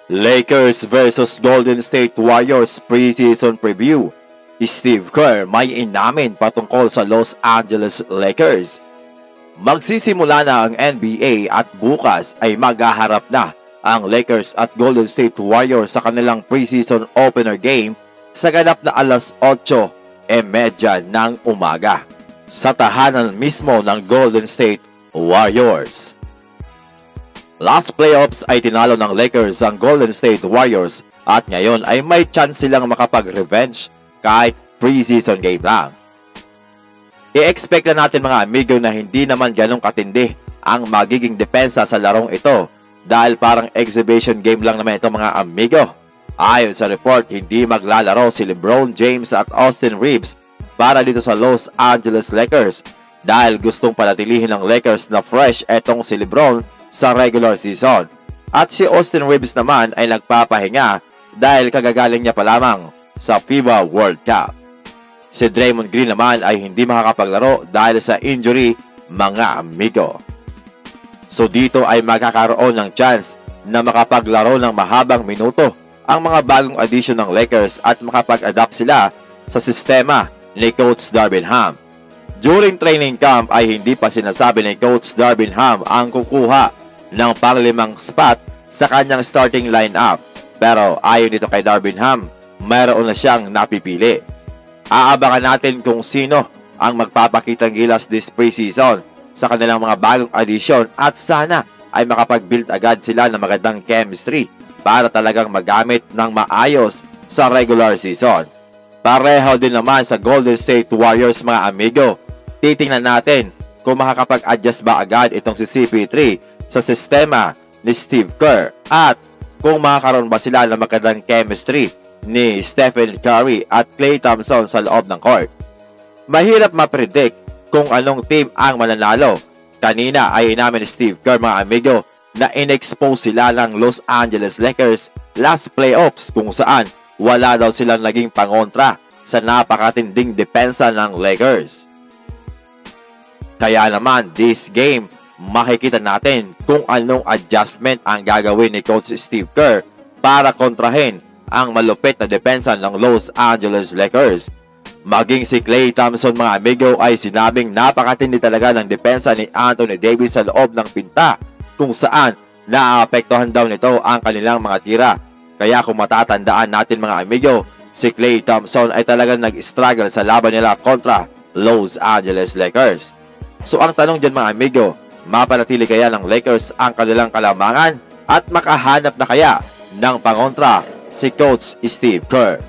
Lakers versus Golden State Warriors preseason preview. Steve Kerr may inamin patungkol sa Los Angeles Lakers. Magsisimula na ang NBA at bukas ay maghaharap na ang Lakers at Golden State Warriors sa kanilang preseason opener game sa ganap na alas 8:30 ng umaga sa tahanan mismo ng Golden State Warriors. Last playoffs ay tinalo ng Lakers ang Golden State Warriors at ngayon ay may chance silang makapag-revenge kahit preseason game lang. I-expect na natin mga amigo na hindi naman ganong katindi ang magiging depensa sa larong ito dahil parang exhibition game lang naman ito mga amigo. Ayon sa report, hindi maglalaro si LeBron James at Austin Reeves para dito sa Los Angeles Lakers dahil gustong panatilihin ng Lakers na fresh etong si LeBron sa regular season. At si Austin Reeves naman ay nagpapahinga dahil kagagaling niya pa lamang sa FIBA World Cup. Si Draymond Green naman ay hindi makakapaglaro dahil sa injury mga amigo. So dito ay magkakaroon ng chance na makapaglaro ng mahabang minuto ang mga bagong addition ng Lakers at makapag-adapt sila sa sistema ni Coach Darvin Ham. During training camp ay hindi pa sinasabi ni Coach Darvin Ham ang kukuha ng pang-5 spot sa kanyang starting lineup. Pero ayon dito kay Darvin Ham, mayroon na siyang napipili. Aabangan natin kung sino ang magpapakitang gilas this preseason sa kanilang mga bagong addition at sana ay makapag-build agad sila ng magandang chemistry para talagang magamit ng maayos sa regular season. Pareho din naman sa Golden State Warriors mga amigo. Titingnan natin kung makakapag-adjust ba agad itong si CP3 sa sistema ni Steve Kerr at kung makakaroon ba sila ng magandang chemistry ni Stephen Curry at Klay Thompson sa loob ng court. Mahirap ma-predict kung anong team ang mananalo. Kanina ay inamin ni Steve Kerr mga amigo na in-expose sila ng Los Angeles Lakers last playoffs kung saan wala daw silang naging pangontra sa napakatinding depensa ng Lakers. Kaya naman this game, makikita natin kung anong adjustment ang gagawin ni Coach Steve Kerr para kontrahin ang malupit na depensa ng Los Angeles Lakers. Maging si Klay Thompson mga amigo ay sinabing napakatindi talaga ng depensa ni Anthony Davis sa loob ng pinta kung saan naaapektuhan daw nito ang kanilang mga tira. Kaya kung matatandaan natin mga amigo, si Klay Thompson ay talagang nag-struggle sa laban nila kontra Los Angeles Lakers. So ang tanong dyan mga amigo, mapanatili kaya ng Lakers ang kanilang kalamangan at makahanap na kaya ng pangontra si Coach Steve Kerr?